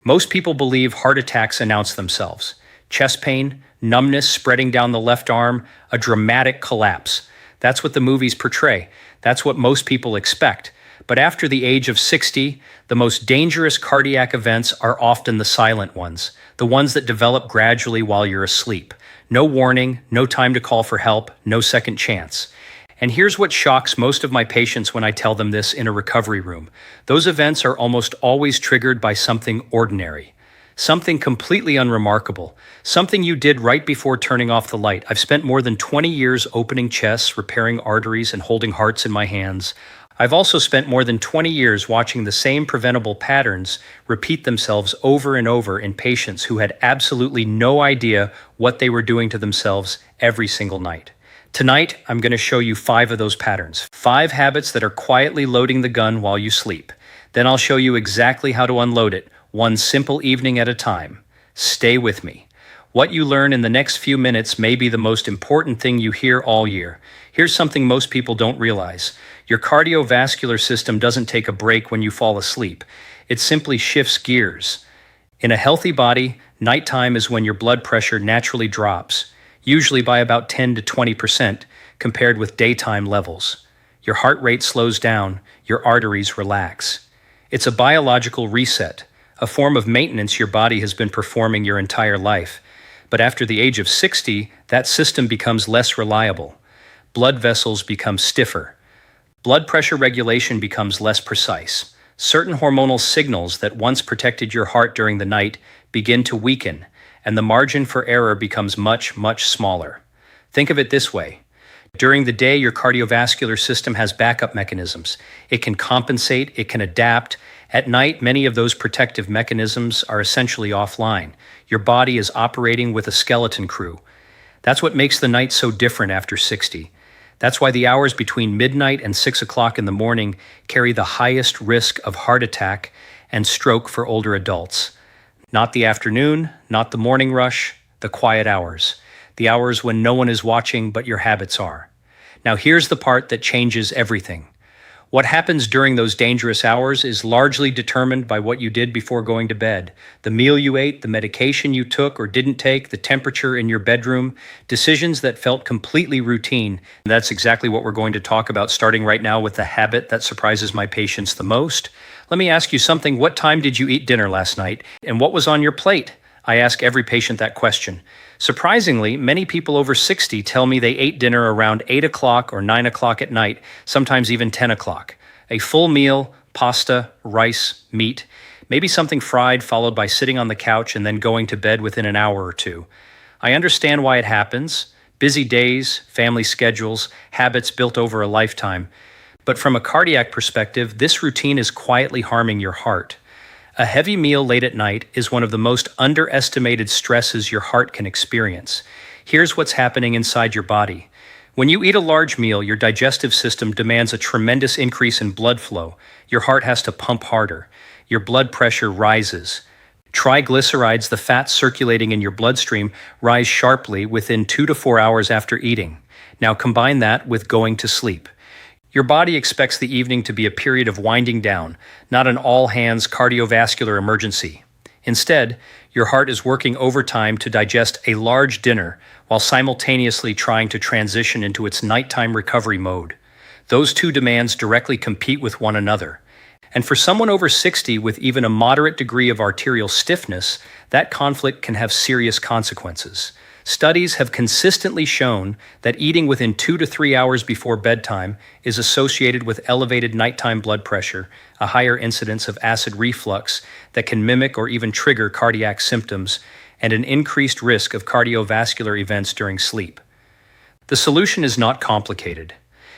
Most people believe heart attacks announce themselves. Chest pain, numbness spreading down the left arm, a dramatic collapse. That's what the movies portray. That's what most people expect. But after the age of 60, the most dangerous cardiac events are often the silent ones, the ones that develop gradually while you're asleep. No warning, no time to call for help, no second chance. And here's what shocks most of my patients when I tell them this in a recovery room. Those events are almost always triggered by something ordinary. Something completely unremarkable. Something you did right before turning off the light. I've spent more than 20 years opening chests, repairing arteries, and holding hearts in my hands. I've also spent more than 20 years watching the same preventable patterns repeat themselves over and over in patients who had absolutely no idea what they were doing to themselves every single night. Tonight, I'm going to show you 5 of those patterns. 5 habits that are quietly loading the gun while you sleep. Then I'll show you exactly how to unload it, one simple evening at a time. Stay with me. What you learn in the next few minutes may be the most important thing you hear all year. Here's something most people don't realize. Your cardiovascular system doesn't take a break when you fall asleep. It simply shifts gears. In a healthy body, nighttime is when your blood pressure naturally drops, usually by about 10 to 20% compared with daytime levels. Your heart rate slows down, your arteries relax. It's a biological reset, a form of maintenance your body has been performing your entire life. But after the age of 60, that system becomes less reliable. Blood vessels become stiffer. Blood pressure regulation becomes less precise. Certain hormonal signals that once protected your heart during the night begin to weaken, and the margin for error becomes much, much smaller. Think of it this way. During the day, your cardiovascular system has backup mechanisms. It can compensate, it can adapt. At night, many of those protective mechanisms are essentially offline. Your body is operating with a skeleton crew. That's what makes the night so different after 60. That's why the hours between midnight and 6 o'clock in the morning carry the highest risk of heart attack and stroke for older adults. Not the afternoon, not the morning rush, the quiet hours. The hours when no one is watching but your habits are. Now here's the part that changes everything. What happens during those dangerous hours is largely determined by what you did before going to bed. The meal you ate, the medication you took or didn't take, the temperature in your bedroom, decisions that felt completely routine. And that's exactly what we're going to talk about, starting right now with the habit that surprises my patients the most. Let me ask you something. What time did you eat dinner last night? And what was on your plate? I ask every patient that question. Surprisingly, many people over 60 tell me they ate dinner around 8 o'clock or 9 o'clock at night, sometimes even 10 o'clock. A full meal, pasta, rice, meat, maybe something fried followed by sitting on the couch and then going to bed within an hour or two. I understand why it happens. Busy days, family schedules, habits built over a lifetime. But from a cardiac perspective, this routine is quietly harming your heart. A heavy meal late at night is one of the most underestimated stresses your heart can experience. Here's what's happening inside your body. When you eat a large meal, your digestive system demands a tremendous increase in blood flow. Your heart has to pump harder. Your blood pressure rises. Triglycerides, the fats circulating in your bloodstream, rise sharply within 2 to 4 hours after eating. Now combine that with going to sleep. Your body expects the evening to be a period of winding down, not an all-hands cardiovascular emergency. Instead, your heart is working overtime to digest a large dinner while simultaneously trying to transition into its nighttime recovery mode. Those two demands directly compete with one another. And for someone over 60 with even a moderate degree of arterial stiffness, that conflict can have serious consequences. Studies have consistently shown that eating within 2 to 3 hours before bedtime is associated with elevated nighttime blood pressure, a higher incidence of acid reflux that can mimic or even trigger cardiac symptoms, and an increased risk of cardiovascular events during sleep. The solution is not complicated.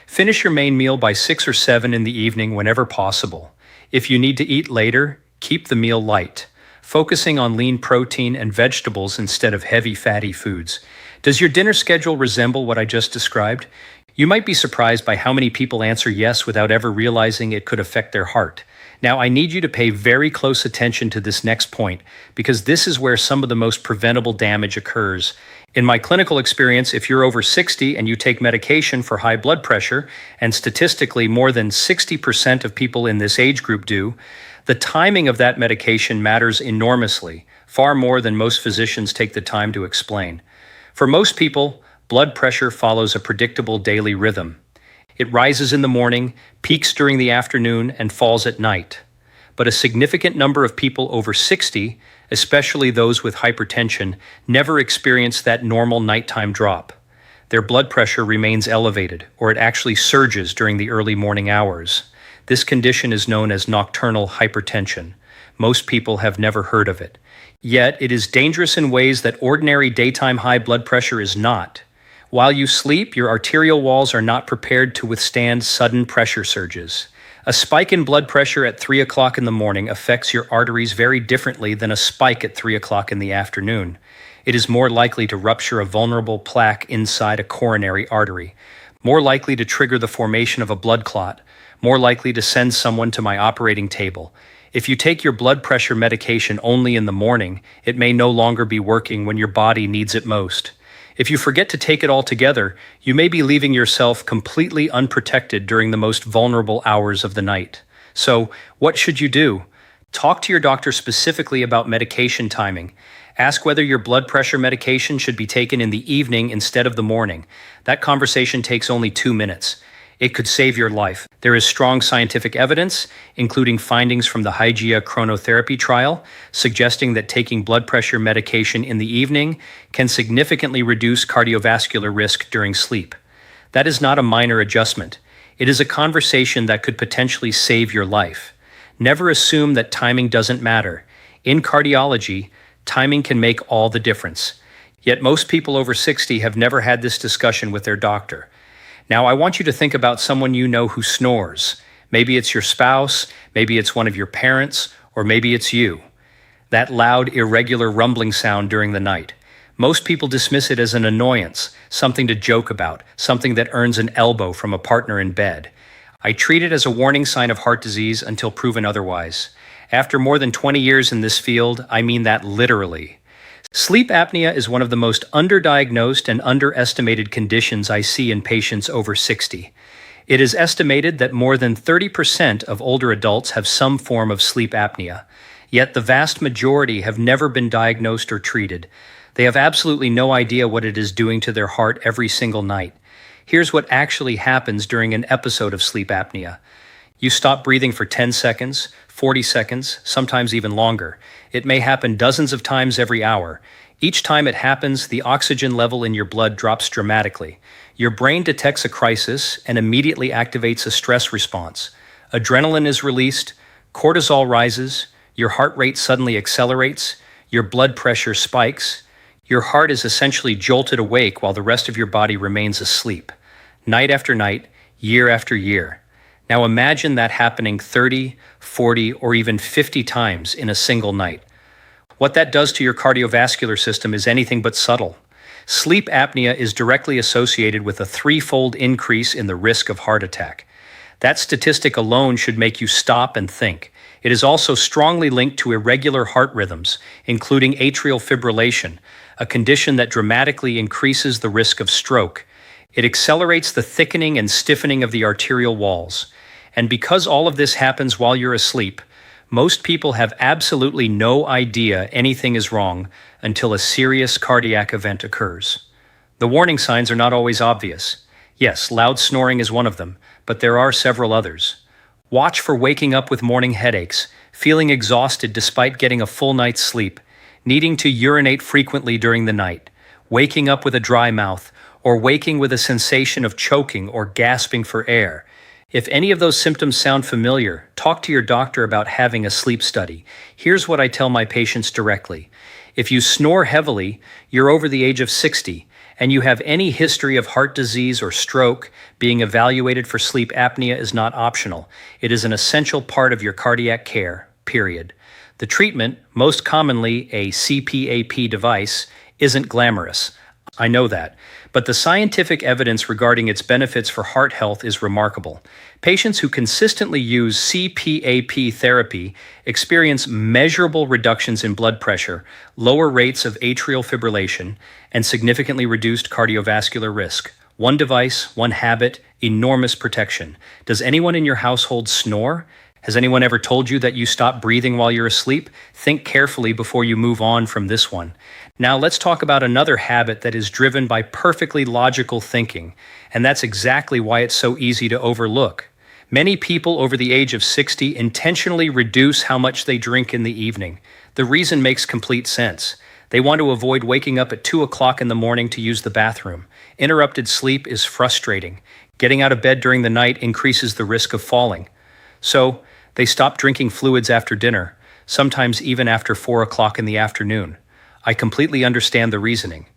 Finish your main meal by 6 or 7 in the evening whenever possible. If you need to eat later, keep the meal light, focusing on lean protein and vegetables instead of heavy fatty foods. Does your dinner schedule resemble what I just described? You might be surprised by how many people answer yes without ever realizing it could affect their heart. Now, I need you to pay very close attention to this next point, because this is where some of the most preventable damage occurs. In my clinical experience, if you're over 60 and you take medication for high blood pressure, and statistically more than 60% of people in this age group do, The timing of that medication matters enormously, far more than most physicians take the time to explain. For most people, blood pressure follows a predictable daily rhythm. It rises in the morning, peaks during the afternoon, and falls at night. But a significant number of people over 60, especially those with hypertension, never experience that normal nighttime drop. Their blood pressure remains elevated, or it actually surges during the early morning hours. This condition is known as nocturnal hypertension. Most people have never heard of it. Yet, it is dangerous in ways that ordinary daytime high blood pressure is not. While you sleep, your arterial walls are not prepared to withstand sudden pressure surges. A spike in blood pressure at 3 o'clock in the morning affects your arteries very differently than a spike at 3 o'clock in the afternoon. It is more likely to rupture a vulnerable plaque inside a coronary artery, more likely to trigger the formation of a blood clot, more likely to send someone to my operating table. If you take your blood pressure medication only in the morning, it may no longer be working when your body needs it most. If you forget to take it altogether, you may be leaving yourself completely unprotected during the most vulnerable hours of the night. So, what should you do? Talk to your doctor specifically about medication timing. Ask whether your blood pressure medication should be taken in the evening instead of the morning. That conversation takes only 2 minutes. It could save your life. There is strong scientific evidence, including findings from the Hygia chronotherapy trial, suggesting that taking blood pressure medication in the evening can significantly reduce cardiovascular risk during sleep. That is not a minor adjustment. It is a conversation that could potentially save your life. Never assume that timing doesn't matter. In cardiology, timing can make all the difference. Yet most people over 60 have never had this discussion with their doctor. Now, I want you to think about someone you know who snores. Maybe it's your spouse, maybe it's one of your parents, or maybe it's you. That loud, irregular rumbling sound during the night. Most people dismiss it as an annoyance, something to joke about, something that earns an elbow from a partner in bed. I treat it as a warning sign of heart disease until proven otherwise. After more than 20 years in this field, I mean that literally. Sleep apnea is one of the most underdiagnosed and underestimated conditions I see in patients over 60. It is estimated that more than 30% of older adults have some form of sleep apnea, yet the vast majority have never been diagnosed or treated. They have absolutely no idea what it is doing to their heart every single night. Here's what actually happens during an episode of sleep apnea. You stop breathing for 10 seconds, 40 seconds, sometimes even longer. It may happen dozens of times every hour. Each time it happens, the oxygen level in your blood drops dramatically. Your brain detects a crisis and immediately activates a stress response. Adrenaline is released, cortisol rises, your heart rate suddenly accelerates, your blood pressure spikes. Your heart is essentially jolted awake while the rest of your body remains asleep. Night after night, year after year. Now imagine that happening 30, 40, or even 50 times in a single night. What that does to your cardiovascular system is anything but subtle. Sleep apnea is directly associated with a 3-fold increase in the risk of heart attack. That statistic alone should make you stop and think. It is also strongly linked to irregular heart rhythms, including atrial fibrillation, a condition that dramatically increases the risk of stroke. It accelerates the thickening and stiffening of the arterial walls. And because all of this happens while you're asleep, most people have absolutely no idea anything is wrong until a serious cardiac event occurs. The warning signs are not always obvious. Yes, loud snoring is one of them, but there are several others. Watch for waking up with morning headaches, feeling exhausted despite getting a full night's sleep, needing to urinate frequently during the night, waking up with a dry mouth, or waking with a sensation of choking or gasping for air. If any of those symptoms sound familiar, talk to your doctor about having a sleep study. Here's what I tell my patients directly. If you snore heavily, you're over the age of 60, and you have any history of heart disease or stroke, being evaluated for sleep apnea is not optional. It is an essential part of your cardiac care, period. The treatment, most commonly a CPAP device, isn't glamorous. I know that. But the scientific evidence regarding its benefits for heart health is remarkable. Patients who consistently use CPAP therapy experience measurable reductions in blood pressure, lower rates of atrial fibrillation, and significantly reduced cardiovascular risk. One device, one habit, enormous protection. Does anyone in your household snore? Has anyone ever told you that you stop breathing while you're asleep? Think carefully before you move on from this one. Now let's talk about another habit that is driven by perfectly logical thinking, and that's exactly why it's so easy to overlook. Many people over the age of 60 intentionally reduce how much they drink in the evening. The reason makes complete sense. They want to avoid waking up at 2 o'clock in the morning to use the bathroom. Interrupted sleep is frustrating. Getting out of bed during the night increases the risk of falling. So, they stop drinking fluids after dinner, sometimes even after 4 o'clock in the afternoon. I completely understand the reasoning.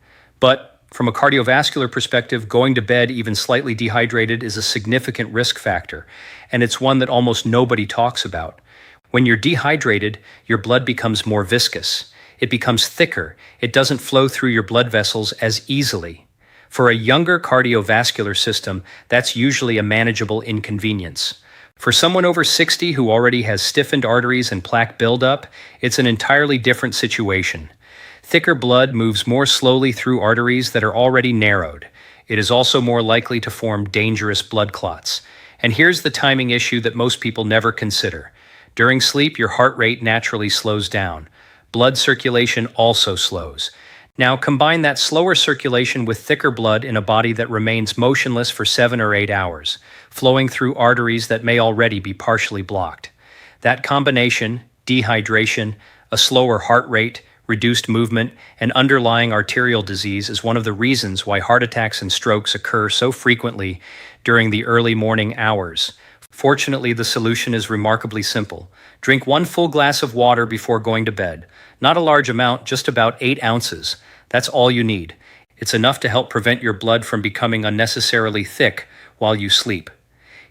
But, from a cardiovascular perspective, going to bed even slightly dehydrated is a significant risk factor, and it's one that almost nobody talks about. When you're dehydrated, your blood becomes more viscous. It becomes thicker. It doesn't flow through your blood vessels as easily. For a younger cardiovascular system, that's usually a manageable inconvenience. For someone over 60 who already has stiffened arteries and plaque buildup, it's an entirely different situation. Thicker blood moves more slowly through arteries that are already narrowed. It is also more likely to form dangerous blood clots. And here's the timing issue that most people never consider. During sleep, your heart rate naturally slows down. Blood circulation also slows. Now combine that slower circulation with thicker blood in a body that remains motionless for 7 or 8 hours, flowing through arteries that may already be partially blocked. That combination, dehydration, a slower heart rate, reduced movement, and underlying arterial disease is one of the reasons why heart attacks and strokes occur so frequently during the early morning hours. Fortunately, the solution is remarkably simple. Drink 1 full glass of water before going to bed. Not a large amount, just about 8 ounces. That's all you need. It's enough to help prevent your blood from becoming unnecessarily thick while you sleep.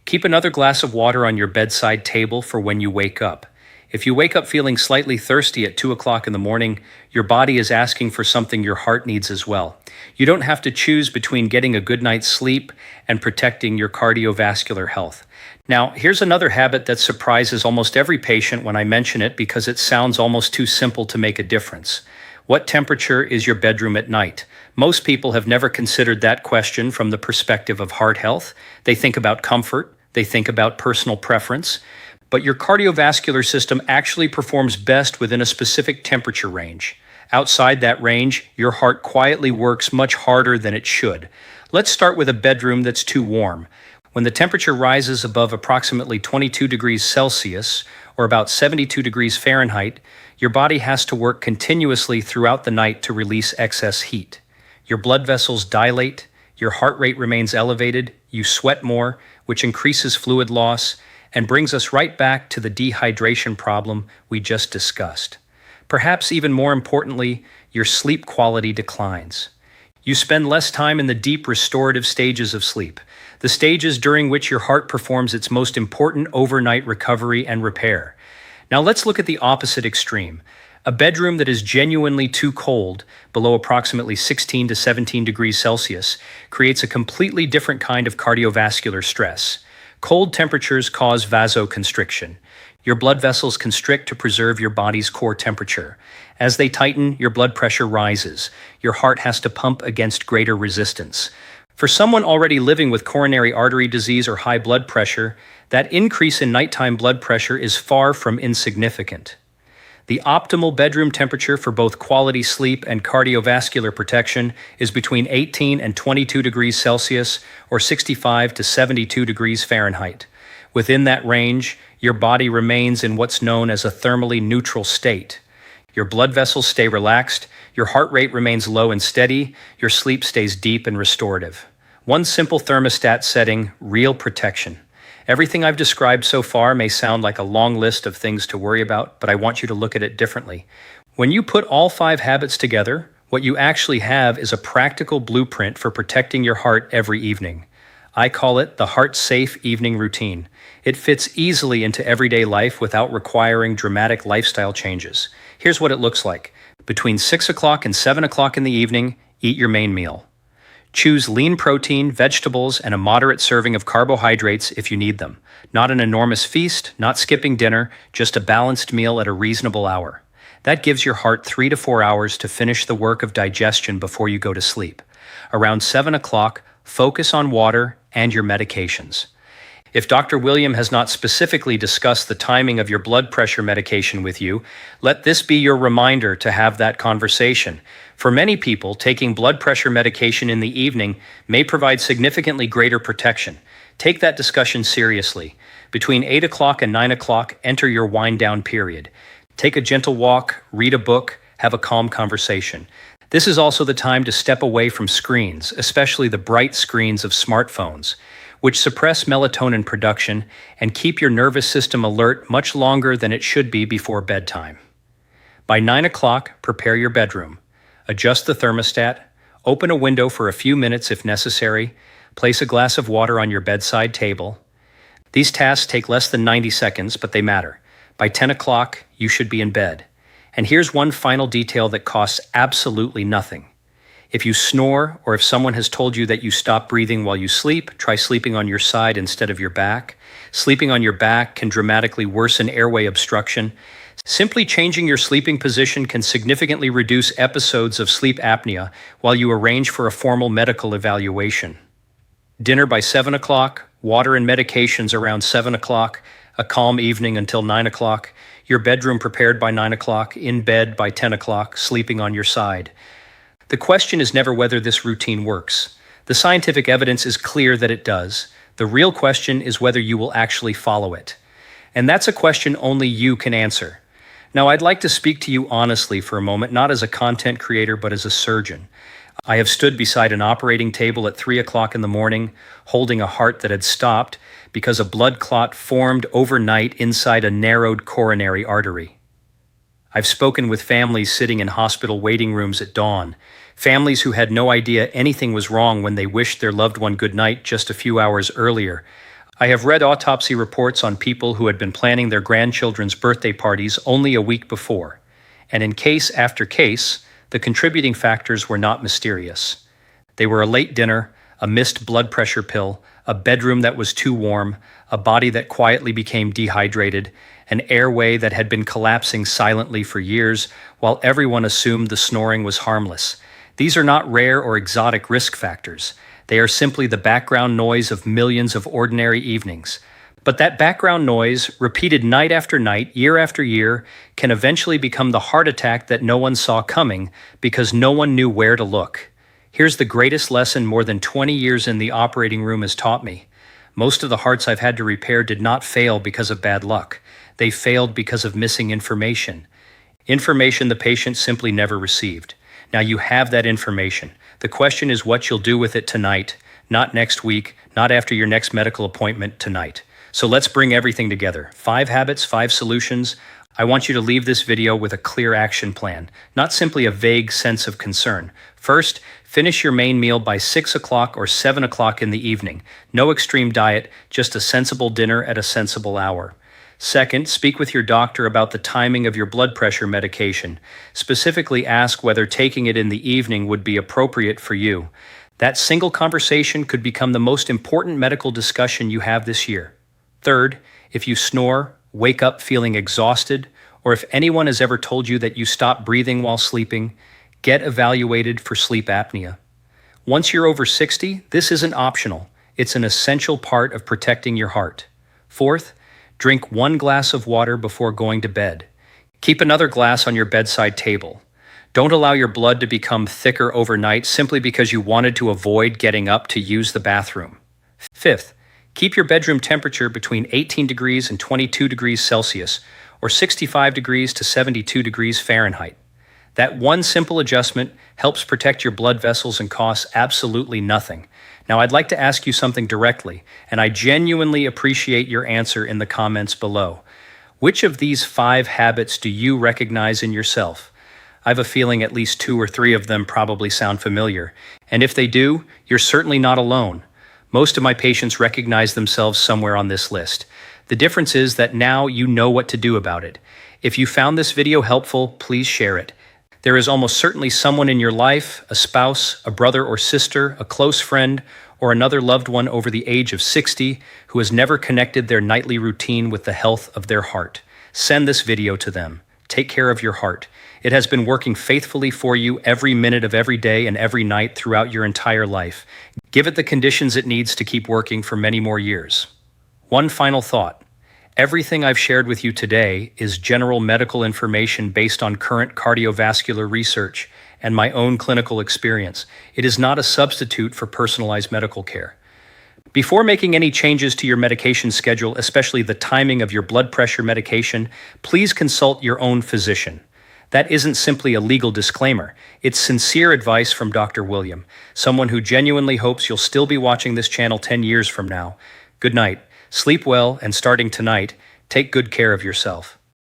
Keep another glass of water on your bedside table for when you wake up. If you wake up feeling slightly thirsty at 2 o'clock in the morning, your body is asking for something your heart needs as well. You don't have to choose between getting a good night's sleep and protecting your cardiovascular health. Now, here's another habit that surprises almost every patient when I mention it because it sounds almost too simple to make a difference. What temperature is your bedroom at night? Most people have never considered that question from the perspective of heart health. They think about comfort, they think about personal preference, but your cardiovascular system actually performs best within a specific temperature range. Outside that range, your heart quietly works much harder than it should. Let's start with a bedroom that's too warm. When the temperature rises above approximately 22 degrees Celsius, or about 72 degrees Fahrenheit, your body has to work continuously throughout the night to release excess heat. Your blood vessels dilate, your heart rate remains elevated, you sweat more, which increases fluid loss, and brings us right back to the dehydration problem we just discussed. Perhaps even more importantly, your sleep quality declines. You spend less time in the deep restorative stages of sleep, the stages during which your heart performs its most important overnight recovery and repair. Now let's look at the opposite extreme. A bedroom that is genuinely too cold, below approximately 16 to 17 degrees Celsius, creates a completely different kind of cardiovascular stress. Cold temperatures cause vasoconstriction. Your blood vessels constrict to preserve your body's core temperature. As they tighten, your blood pressure rises. Your heart has to pump against greater resistance. For someone already living with coronary artery disease or high blood pressure, that increase in nighttime blood pressure is far from insignificant. The optimal bedroom temperature for both quality sleep and cardiovascular protection is between 18 and 22 degrees Celsius or 65 to 72 degrees Fahrenheit. Within that range, your body remains in what's known as a thermally neutral state. Your blood vessels stay relaxed, your heart rate remains low and steady, your sleep stays deep and restorative. One simple thermostat setting, real protection. Everything I've described so far may sound like a long list of things to worry about, but I want you to look at it differently. When you put all 5 habits together, what you actually have is a practical blueprint for protecting your heart every evening. I call it the heart-safe evening routine. It fits easily into everyday life without requiring dramatic lifestyle changes. Here's what it looks like. Between 6 o'clock and 7 o'clock in the evening, eat your main meal. Choose lean protein, vegetables, and a moderate serving of carbohydrates if you need them. Not an enormous feast, not skipping dinner, just a balanced meal at a reasonable hour. That gives your heart 3 to 4 hours to finish the work of digestion before you go to sleep. Around 7 o'clock, focus on water and your medications. If Dr. William has not specifically discussed the timing of your blood pressure medication with you, let this be your reminder to have that conversation. For many people, taking blood pressure medication in the evening may provide significantly greater protection. Take that discussion seriously. Between 8 o'clock and 9 o'clock, enter your wind-down period. Take a gentle walk, read a book, have a calm conversation. This is also the time to step away from screens, especially the bright screens of smartphones, which suppress melatonin production and keep your nervous system alert much longer than it should be before bedtime. By 9 o'clock, prepare your bedroom. Adjust the thermostat, open a window for a few minutes if necessary, place a glass of water on your bedside table. These tasks take less than 90 seconds, but they matter. By 10 o'clock, you should be in bed. And here's one final detail that costs absolutely nothing. If you snore, or if someone has told you that you stop breathing while you sleep, try sleeping on your side instead of your back. Sleeping on your back can dramatically worsen airway obstruction. Simply changing your sleeping position can significantly reduce episodes of sleep apnea while you arrange for a formal medical evaluation. Dinner by 7 o'clock, water and medications around 7 o'clock, a calm evening until 9 o'clock, your bedroom prepared by 9 o'clock, in bed by 10 o'clock, sleeping on your side. The question is never whether this routine works. The scientific evidence is clear that it does. The real question is whether you will actually follow it. And that's a question only you can answer. Now, I'd like to speak to you honestly for a moment, not as a content creator, but as a surgeon. I have stood beside an operating table at 3 o'clock in the morning, holding a heart that had stopped because a blood clot formed overnight inside a narrowed coronary artery. I've spoken with families sitting in hospital waiting rooms at dawn, families who had no idea anything was wrong when they wished their loved one good night just a few hours earlier. I have read autopsy reports on people who had been planning their grandchildren's birthday parties only a week before. And in case after case, the contributing factors were not mysterious. They were a late dinner, a missed blood pressure pill, a bedroom that was too warm, a body that quietly became dehydrated, an airway that had been collapsing silently for years while everyone assumed the snoring was harmless. These are not rare or exotic risk factors. They are simply the background noise of millions of ordinary evenings. But that background noise, repeated night after night, year after year, can eventually become the heart attack that no one saw coming because no one knew where to look. Here's the greatest lesson more than 20 years in the operating room has taught me. Most of the hearts I've had to repair did not fail because of bad luck. They failed because of missing information. Information the patient simply never received. Now you have that information. The question is what you'll do with it tonight, not next week, not after your next medical appointment, tonight. So let's bring everything together. 5 habits, 5 solutions. I want you to leave this video with a clear action plan, not simply a vague sense of concern. First, finish your main meal by 6 o'clock or 7 o'clock in the evening. No extreme diet, just a sensible dinner at a sensible hour. Second, speak with your doctor about the timing of your blood pressure medication. Specifically ask whether taking it in the evening would be appropriate for you. That single conversation could become the most important medical discussion you have this year. Third, if you snore, wake up feeling exhausted, or if anyone has ever told you that you stop breathing while sleeping, get evaluated for sleep apnea. Once you're over 60, this isn't optional. It's an essential part of protecting your heart. Fourth, drink 1 glass of water before going to bed. Keep another glass on your bedside table. Don't allow your blood to become thicker overnight simply because you wanted to avoid getting up to use the bathroom. Fifth, keep your bedroom temperature between 18 degrees and 22 degrees Celsius, or 65 degrees to 72 degrees Fahrenheit. That one simple adjustment helps protect your blood vessels and costs absolutely nothing. Now, I'd like to ask you something directly, and I genuinely appreciate your answer in the comments below. Which of these 5 habits do you recognize in yourself? I have a feeling at least 2 or 3 of them probably sound familiar. And if they do, you're certainly not alone. Most of my patients recognize themselves somewhere on this list. The difference is that now you know what to do about it. If you found this video helpful, please share it. There is almost certainly someone in your life, a spouse, a brother or sister, a close friend, or another loved one over the age of 60 who has never connected their nightly routine with the health of their heart. Send this video to them. Take care of your heart. It has been working faithfully for you every minute of every day and every night throughout your entire life. Give it the conditions it needs to keep working for many more years. One final thought. Everything I've shared with you today is general medical information based on current cardiovascular research and my own clinical experience. It is not a substitute for personalized medical care. Before making any changes to your medication schedule, especially the timing of your blood pressure medication, please consult your own physician. That isn't simply a legal disclaimer. It's sincere advice from Dr. William, someone who genuinely hopes you'll still be watching this channel 10 years from now. Good night. Sleep well, and starting tonight, take good care of yourself.